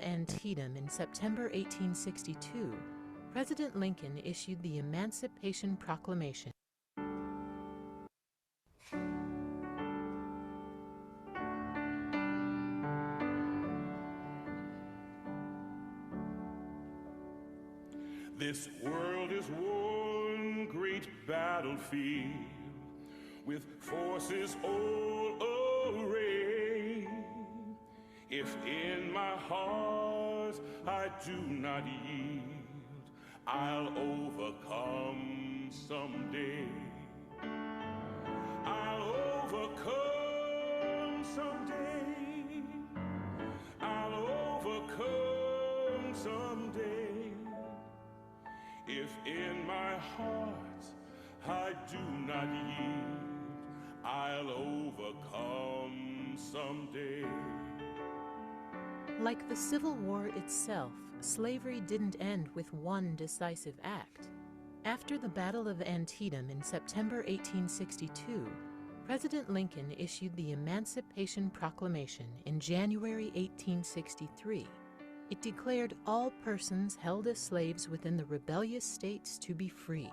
Antietam in September 1862, President Lincoln issued the Emancipation Proclamation. This world is one great battlefield with forces all arrayed. If in my heart I do not yield, I'll overcome someday. I'll overcome someday. I'll overcome someday. If in my heart I do not yield, I'll overcome someday. Like the Civil War itself, slavery didn't end with one decisive act. After the Battle of Antietam in September 1862, President Lincoln issued the Emancipation Proclamation in January 1863. It declared all persons held as slaves within the rebellious states to be free.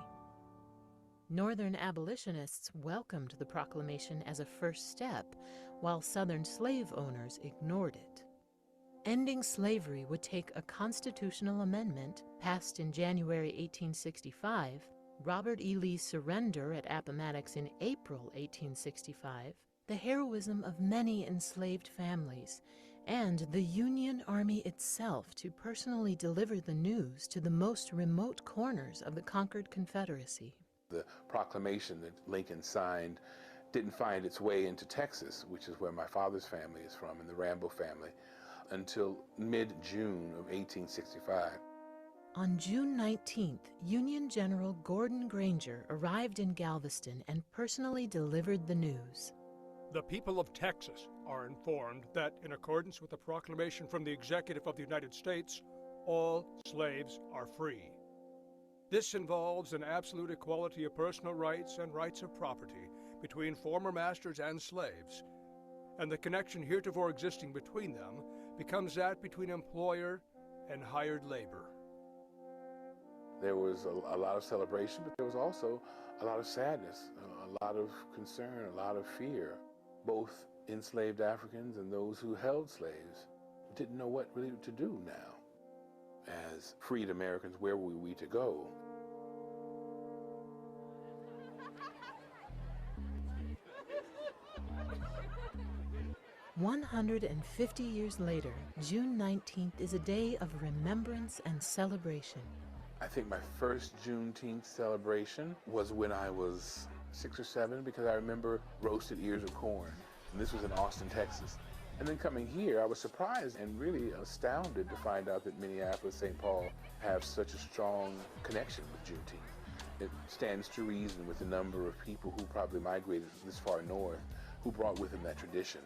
Northern abolitionists welcomed the proclamation as a first step, while Southern slave owners ignored it. Ending slavery would take a constitutional amendment passed in January 1865, Robert E. Lee's surrender at Appomattox in April 1865, the heroism of many enslaved families, and the Union Army itself to personally deliver the news to the most remote corners of the conquered Confederacy. The proclamation that Lincoln signed didn't find its way into Texas, which is where my father's family is from, and the Rambo family, until mid-June of 1865. On June 19th, Union General Gordon Granger arrived in Galveston and personally delivered the news. The people of Texas are informed that, in accordance with the proclamation from the Executive of the United States, all slaves are free. This involves an absolute equality of personal rights and rights of property between former masters and slaves, and the connection heretofore existing between them becomes that between employer and hired labor. There was a lot of celebration, but there was also a lot of sadness, a lot of concern, a lot of fear. Both enslaved Africans and those who held slaves didn't know what really to do now. As freed Americans, where were we to go? "150 years later, June 19th is a day of remembrance and celebration. I think my first Juneteenth celebration was when I was 6 or 7, because I remember roasted ears of corn. And this was in Austin, Texas. And then coming here, I was surprised and really astounded to find out that Minneapolis, St. Paul have such a strong connection with Juneteenth. It stands to reason with the number of people who probably migrated this far north who brought with them that tradition.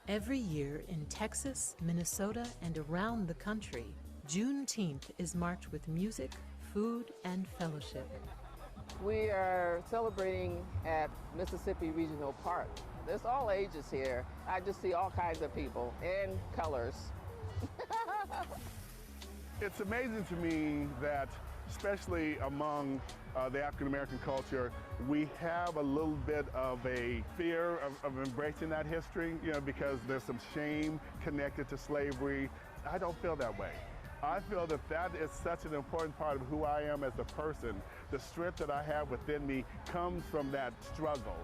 Every year in Texas, Minnesota, and around the country, Juneteenth is marked with music, food, and fellowship. We are celebrating at Mississippi Regional Park. There's all ages here. I just see all kinds of people and colors. It's amazing to me that, especially among the African American culture, we have a little bit of a fear of embracing that history, because there's some shame connected to slavery. I don't feel that way. I feel that that is such an important part of who I am as a person. The strength that I have within me comes from that struggle.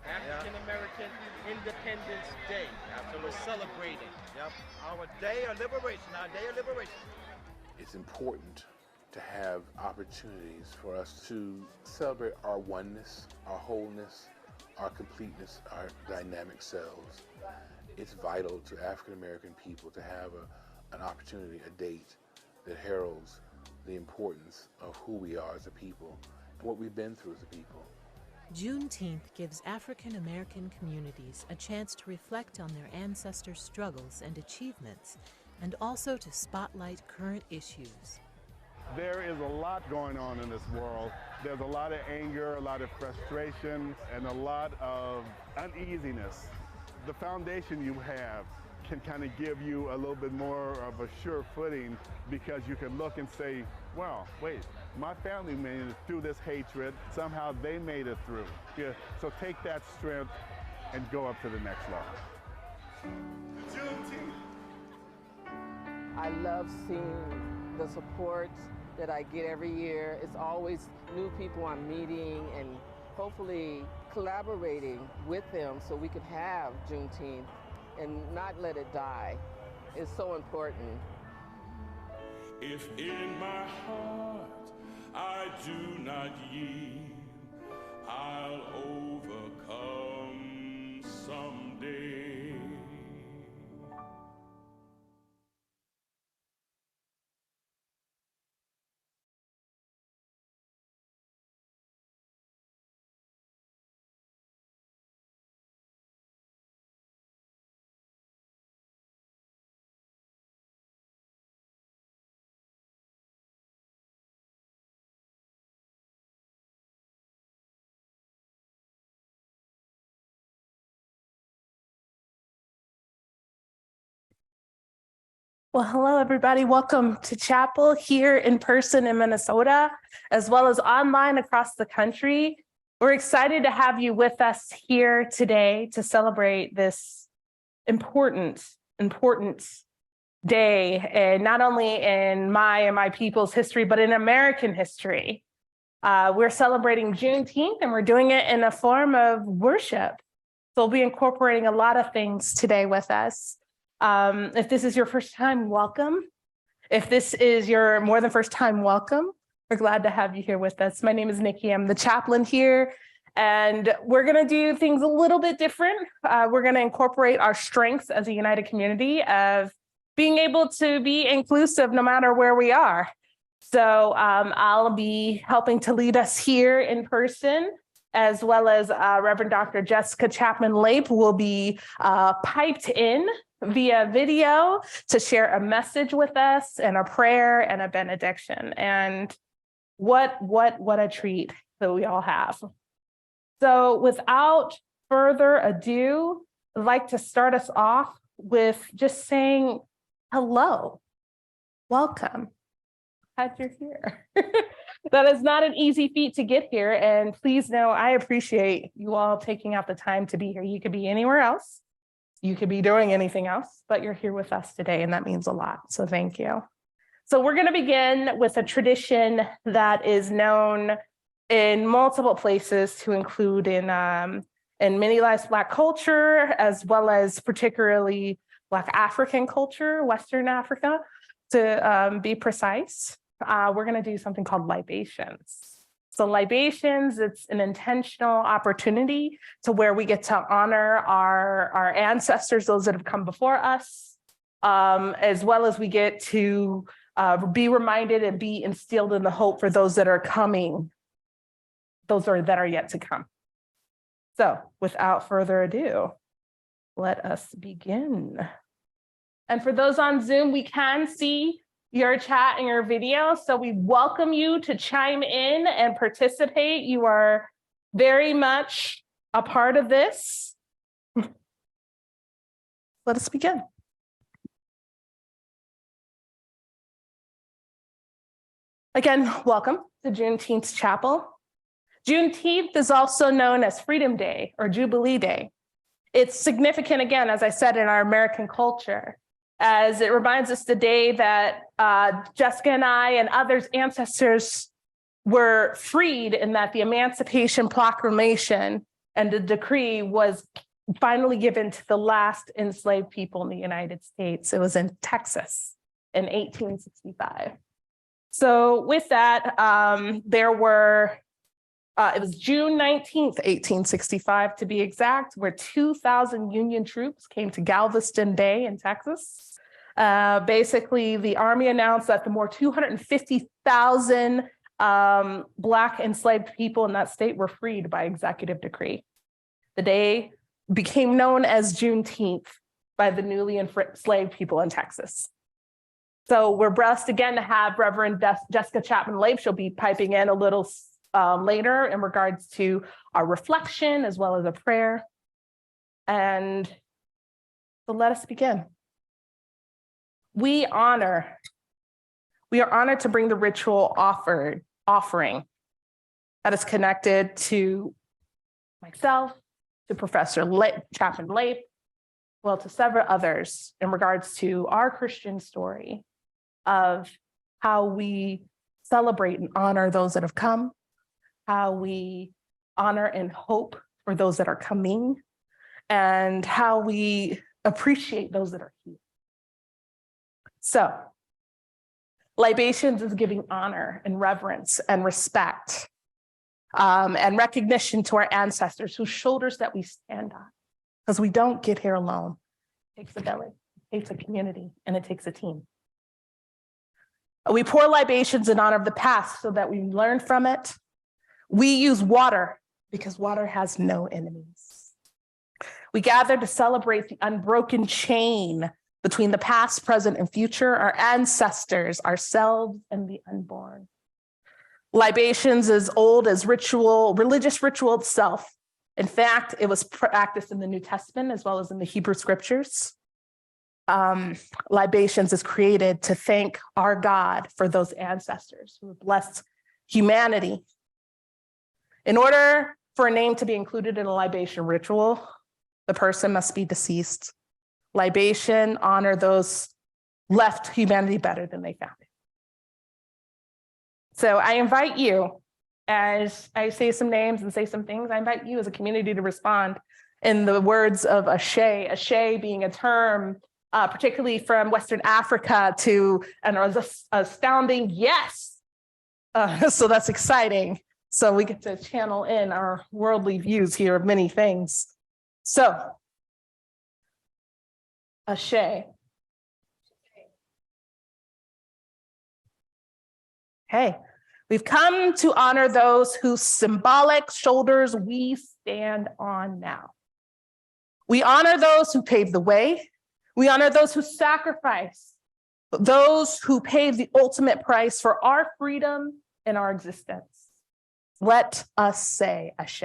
African American Independence Day. So we're celebrating. Yep. Our day of liberation, our day of liberation. It's important to have opportunities for us to celebrate our oneness, our wholeness, our completeness, our dynamic selves. It's vital to African American people to have an opportunity, a date that heralds the importance of who we are as a people and what we've been through as a people. Juneteenth gives African American communities a chance to reflect on their ancestors' struggles and achievements, and also to spotlight current issues. There is a lot going on in this world. There's a lot of anger, a lot of frustration, and a lot of uneasiness. The foundation you have can kind of give you a little bit more of a sure footing, because you can look and say, well, wait, my family made it through this hatred. Somehow they made it through. Yeah, so take that strength and go up to the next level. I love seeing the support that I get every year. It's always new people I'm meeting and hopefully collaborating with them so we could have Juneteenth and not let it die. It's so important. If in my heart I do not yield, I'll overcome someday. Well, hello, everybody. Welcome to chapel here in person in Minnesota, as well as online across the country. We're excited to have you with us here today to celebrate this important day, and not only in my and my people's history, but in American history. We're celebrating Juneteenth, and we're doing it in a form of worship. So we'll be incorporating a lot of things today with us. If this is your first time, welcome. If this is your more than first time, welcome. We're glad to have you here with us. My name is Nikki. I'm the chaplain here, and we're going to do things a little bit different. We're going to incorporate our strengths as a united community of being able to be inclusive no matter where we are. So I'll be helping to lead us here in person, as well as Reverend Dr. Jessica Chapman Lape will be piped in via video to share a message with us and a prayer and a benediction. And what a treat that we all have. So without further ado, I'd like to start us off with just saying hello, welcome, glad you're here. That is not an easy feat to get here, and please know I appreciate you all taking out the time to be here. You could be anywhere else. You could be doing anything else, but you're here with us today, and that means a lot. So thank you. So we're going to begin with a tradition that is known in multiple places to include in many lives Black culture, as well as particularly Black African culture, Western Africa, to be precise. We're going to do something called libations. So libations, it's an intentional opportunity to where we get to honor our ancestors, those that have come before us, as well as we get to be reminded and be instilled in the hope for those that are coming, that are yet to come. So without further ado, let us begin. And for those on Zoom, we can see your chat and your video. So we welcome you to chime in and participate. You are very much a part of this. Let us begin. Again, welcome to Juneteenth Chapel. Juneteenth is also known as Freedom Day or Jubilee Day. It's significant, again, as I said, in our American culture, as it reminds us the day that Jessica and I and others' ancestors were freed, and that the Emancipation Proclamation and the decree was finally given to the last enslaved people in the United States. It was in Texas in 1865. So with that, it was June 19th, 1865 to be exact, where 2,000 Union troops came to Galveston Bay in Texas. Basically, the Army announced that the more 250,000 Black enslaved people in that state were freed by executive decree. The day became known as Juneteenth by the newly enslaved people in Texas. So we're blessed again to have Reverend Jessica Chapman Lape. She'll be piping in a little later in regards to our reflection as well as a prayer. And so let us begin. we are honored to bring the ritual offering that is connected to myself, to Professor Chapman Lape, well, to several others in regards to our Christian story of how we celebrate and honor those that have come, how we honor and hope for those that are coming, and how we appreciate those that are here. So, libations is giving honor and reverence and respect and recognition to our ancestors whose shoulders that we stand on, because we don't get here alone. It takes a village, it takes a community, and it takes a team. We pour libations in honor of the past so that we learn from it. We use water because water has no enemies. We gather to celebrate the unbroken chain between the past, present, and future, our ancestors, ourselves, and the unborn. Libations as old as religious ritual itself. In fact, it was practiced in the New Testament as well as in the Hebrew scriptures. Libations is created to thank our God for those ancestors who have blessed humanity. In order for a name to be included in a libation ritual, the person must be deceased. Libation honor those left humanity better than they found it. So I invite you, as I say some names and say some things, I invite you as a community to respond in the words of ashe being a term particularly from Western Africa to an astounding yes. So that's exciting. So we get to channel in our worldly views here of many things. So, ashe. Hey, we've come to honor those whose symbolic shoulders we stand on now. We honor those who paved the way. We honor those who sacrifice, those who paid the ultimate price for our freedom and our existence. Let us say ashe.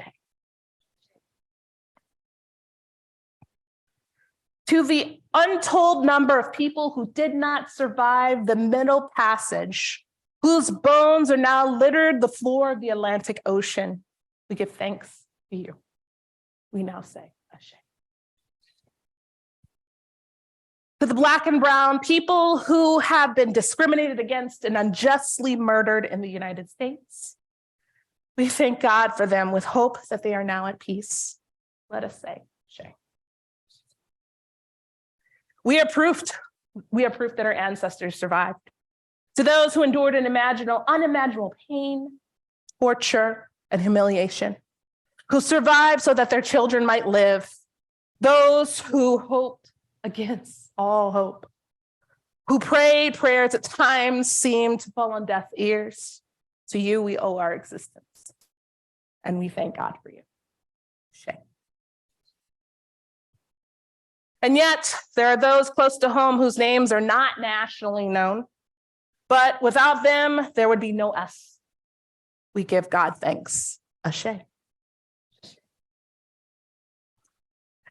To the untold number of people who did not survive the Middle Passage, whose bones are now littered the floor of the Atlantic Ocean, we give thanks to you. We now say ashe. To the Black and brown people who have been discriminated against and unjustly murdered in the United States, we thank God for them with hope that they are now at peace. Let us say ashe. We are proof that our ancestors survived. To those who endured an unimaginable pain, torture, and humiliation, who survived so that their children might live, those who hoped against all hope, who prayed prayers at times seemed to fall on deaf ears, to you we owe our existence, and we thank God for you. Ashe. And yet, there are those close to home whose names are not nationally known, but without them, there would be no us. We give God thanks. Ashe.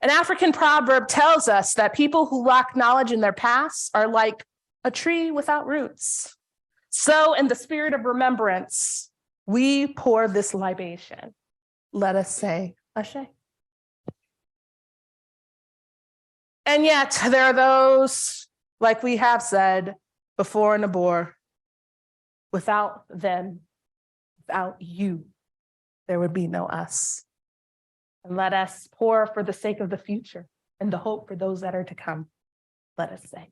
An African proverb tells us that people who lack knowledge in their past are like a tree without roots. So, in the spirit of remembrance, we pour this libation. Let us say ashe. And yet, there are those, like we have said before and above, without them, without you, there would be no us. And let us pour for the sake of the future and the hope for those that are to come. Let us say.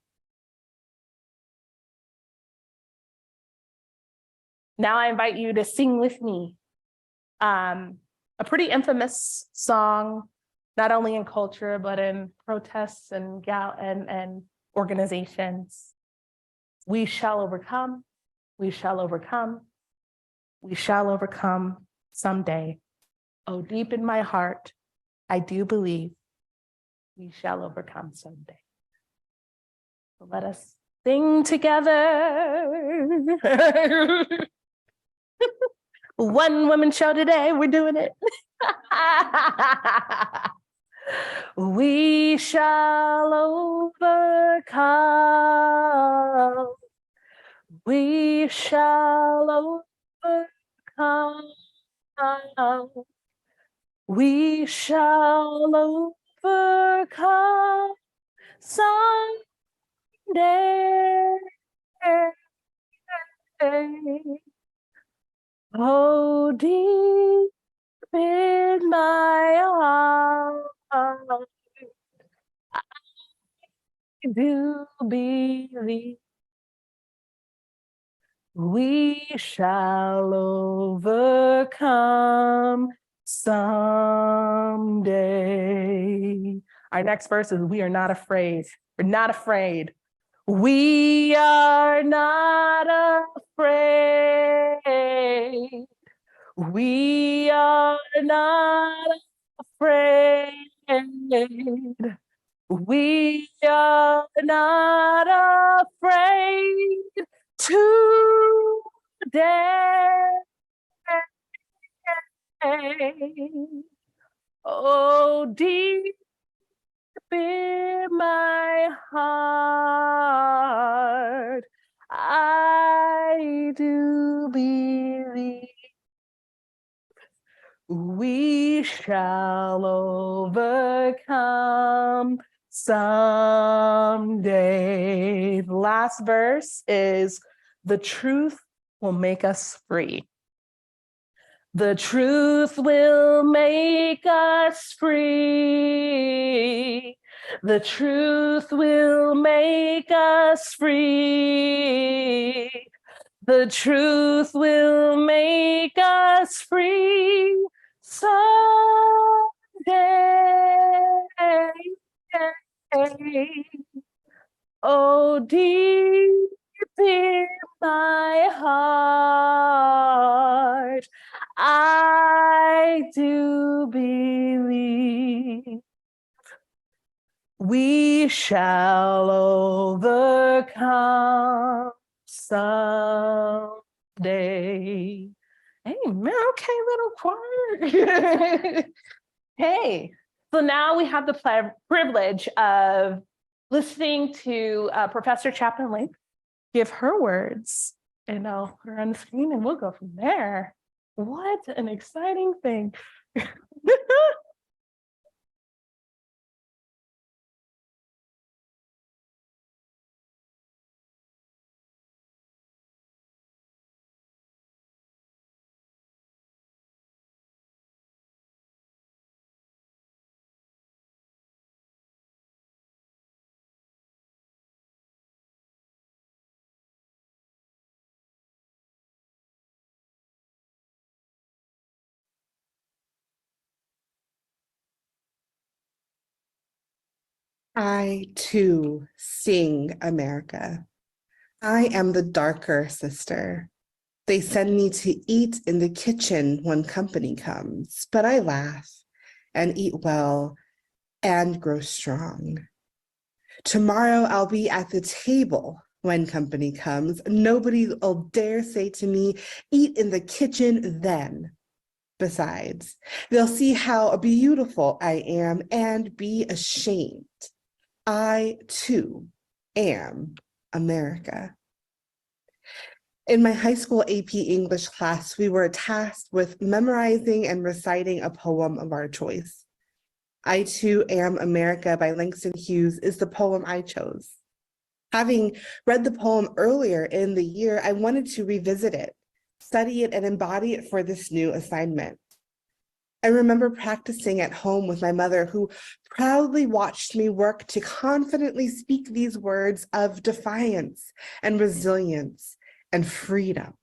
Now I invite you to sing with me a pretty infamous song, not only in culture, but in protests and organizations. We shall overcome, we shall overcome, we shall overcome someday. Oh, deep in my heart, I do believe we shall overcome someday. So let us sing together. One woman show today, we're doing it. We shall overcome. We shall overcome. We shall overcome someday. Oh, deep in my heart, I do believe we shall overcome someday. Our next verse is, we are not afraid. We're not afraid. We are not afraid. We are not afraid. We are not afraid today. Oh, deep in my heart, I do believe we shall overcome someday. The last verse is, the truth will make us free. The truth will make us free. The truth will make us free. The truth will make us free someday. Oh, deep in my heart, I do believe we shall overcome someday. Amen. Okay, little choir. Hey, so now we have the privilege of listening to Professor Chapman Lape give her words, and I'll put her on the screen and we'll go from there. What an exciting thing. I too sing America. I am the darker sister. They send me to eat in the kitchen when company comes, but I laugh and eat well and grow strong. Tomorrow I'll be at the table when company comes. Nobody will dare say to me, eat in the kitchen then. Besides, they'll see how beautiful I am and be ashamed. I too am America. In my high school AP English class, we were tasked with memorizing and reciting a poem of our choice. I Too Am America by Langston Hughes is the poem I chose. Having read the poem earlier in the year, I wanted to revisit it, study it, and embody it for this new assignment. I remember practicing at home with my mother, who proudly watched me work to confidently speak these words of defiance and resilience and freedom.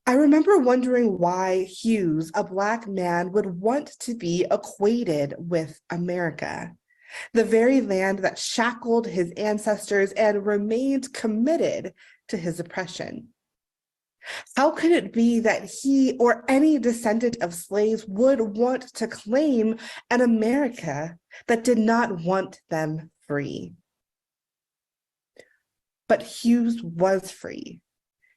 I remember wondering why Hughes, a Black man, would want to be equated with America, the very land that shackled his ancestors and remained committed to his oppression. How could it be that he or any descendant of slaves would want to claim an America that did not want them free? But Hughes was free,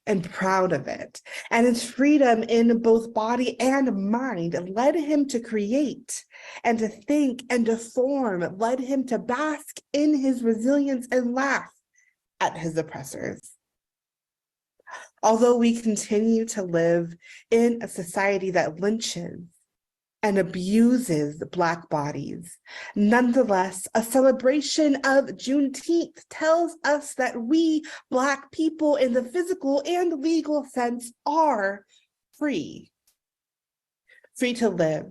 and proud of it. And his freedom in both body and mind led him to create and to think and to form, led him to bask in his resilience and laugh at his oppressors. Although we continue to live in a society that lynches and abuses Black bodies, nonetheless, a celebration of Juneteenth tells us that we, Black people in the physical and legal sense, are free. Free to live,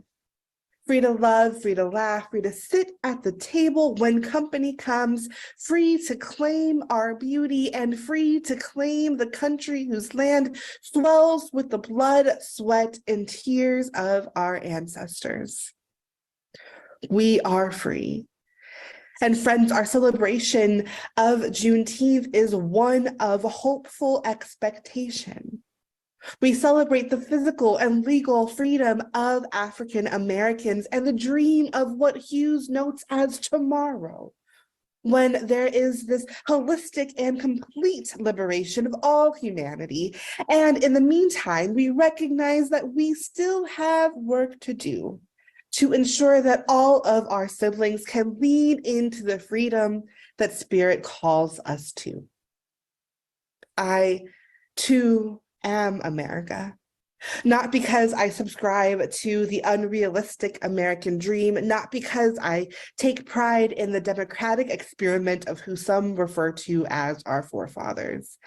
free to love, free to laugh, free to sit at the table when company comes, free to claim our beauty, and free to claim the country whose land swells with the blood, sweat, and tears of our ancestors. We are free. And friends, our celebration of Juneteenth is one of hopeful expectation. We celebrate the physical and legal freedom of African Americans and the dream of what Hughes notes as tomorrow, when there is this holistic and complete liberation of all humanity. And in the meantime, we recognize that we still have work to do to ensure that all of our siblings can lean into the freedom that Spirit calls us to. I, too, am America. Not because I subscribe to the unrealistic American dream, not because I take pride in the democratic experiment of who some refer to as our forefathers,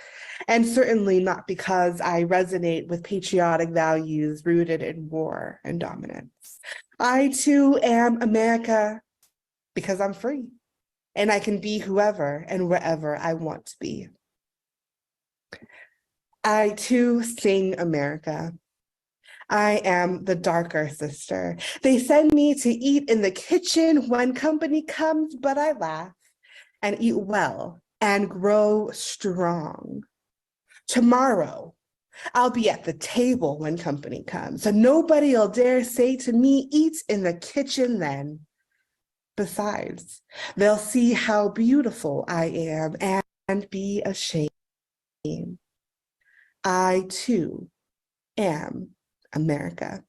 and certainly not because I resonate with patriotic values rooted in war and dominance. I too am America because I'm free, and I can be whoever and wherever I want to be. I too sing America. I am the darker sister. They send me to eat in the kitchen when company comes, but I laugh and eat well and grow strong. Tomorrow, I'll be at the table when company comes, so nobody'll dare say to me, eat in the kitchen then. Besides, they'll see how beautiful I am and be ashamed. I too am America.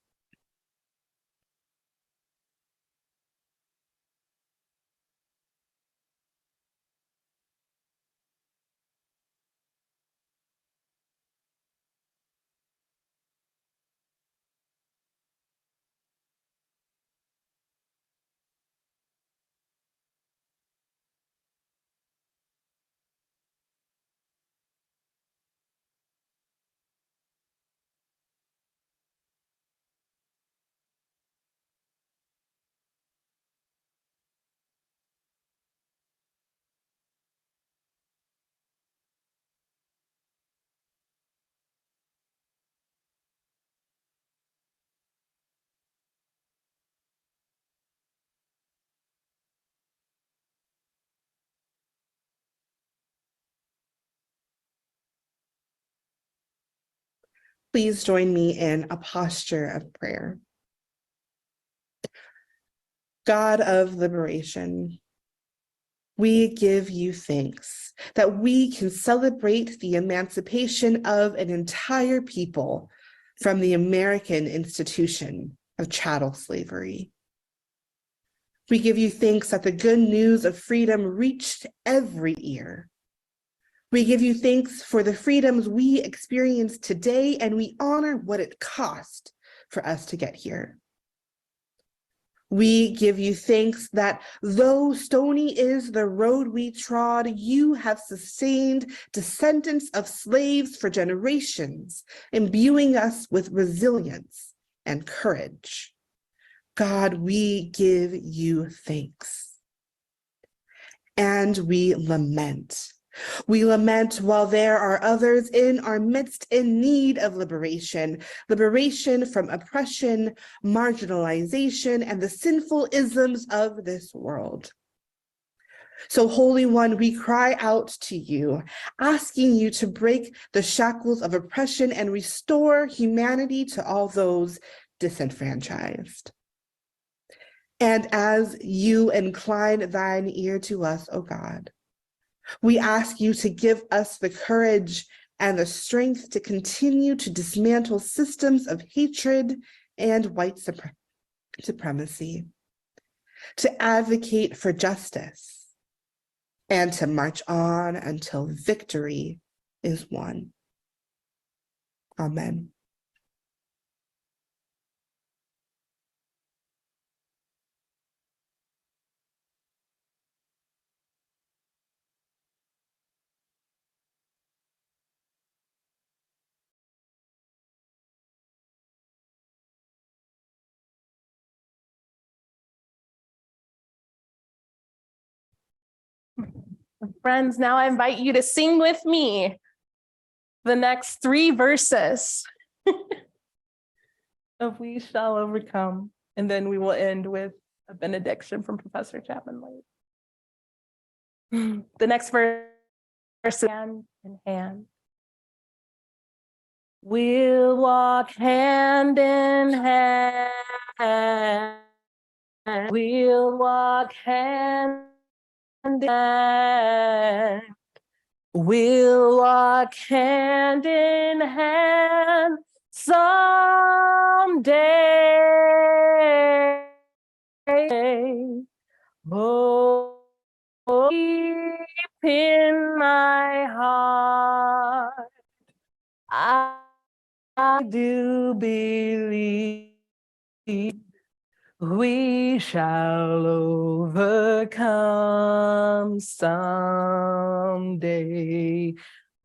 Please join me in a posture of prayer. God of liberation, we give you thanks that we can celebrate the emancipation of an entire people from the American institution of chattel slavery. We give you thanks that the good news of freedom reached every ear. We give you thanks for the freedoms we experience today, and we honor what it cost for us to get here. We give you thanks that though stony is the road we trod, you have sustained descendants of slaves for generations, imbuing us with resilience and courage. God, we give you thanks. And we lament. We lament while there are others in our midst in need of liberation, liberation from oppression, marginalization, and the sinful isms of this world. So, Holy One, we cry out to you, asking you to break the shackles of oppression and restore humanity to all those disenfranchised. And as you incline thine ear to us, O God, we ask you to give us the courage and the strength to continue to dismantle systems of hatred and white supremacy, to advocate for justice, and to march on until victory is won. Amen. Friends, now I invite you to sing with me the next 3 verses of We Shall Overcome. And then we will end with a benediction from Professor Chapman Lape. The next verse, hand in hand. We'll walk hand in hand. We'll walk hand in hand. We'll walk hand in hand someday. Oh, deep in my heart, I do believe we shall overcome someday.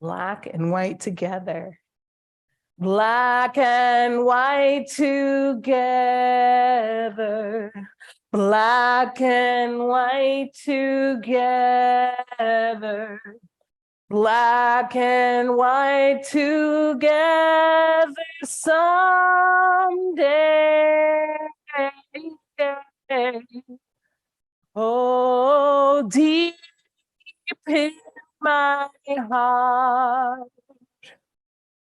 Black and white together. Black and white together. Black and white together. Black and white together someday. Oh, deep in my heart,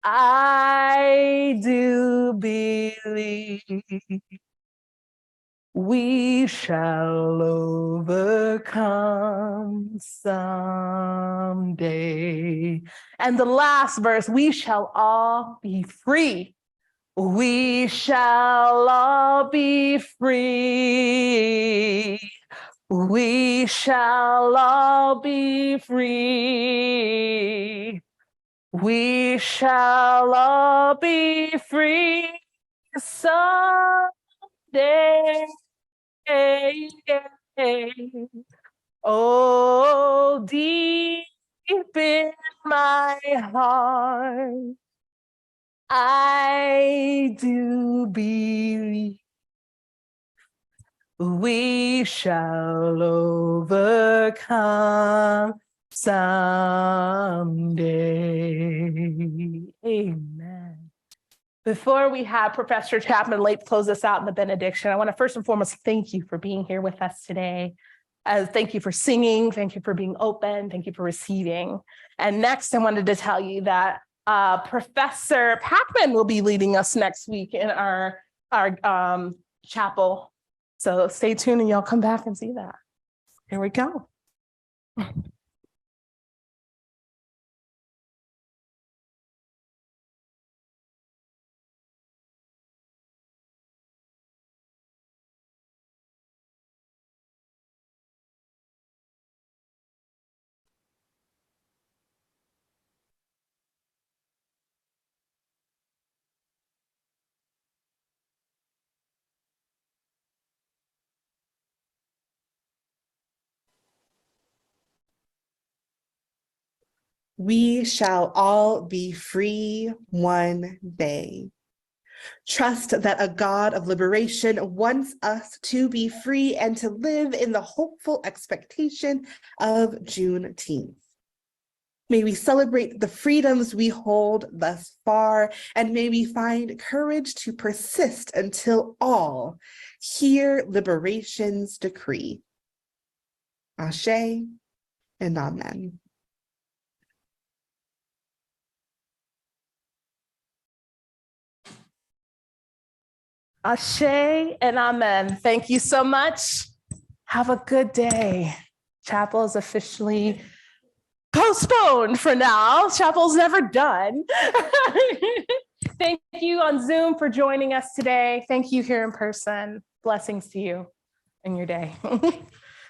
I do believe we shall overcome someday. And the last verse, we shall all be free. We shall all be free. We shall all be free. We shall all be free someday. Oh, deep in my heart, I do believe we shall overcome someday. Amen. Before we have Professor Chapman Lape close us out in the benediction, I want to first and foremost thank you for being here with us today. Thank you for singing. Thank you for being open. Thank you for receiving. And next, I wanted to tell you that Professor Packman will be leading us next week in our chapel. So stay tuned and y'all come back and see that. Here we go. We shall all be free one day. Trust that a God of liberation wants us to be free and to live in the hopeful expectation of Juneteenth. May we celebrate the freedoms we hold thus far, and may we find courage to persist until all hear liberation's decree. Ashe and amen. Ashe and amen. Thank you so much. Have a good day. Chapel is officially closed. postponed for now. Chapel's never done. Thank you on Zoom for joining us today. Thank you here in person. Blessings to you and your day.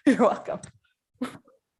You're welcome.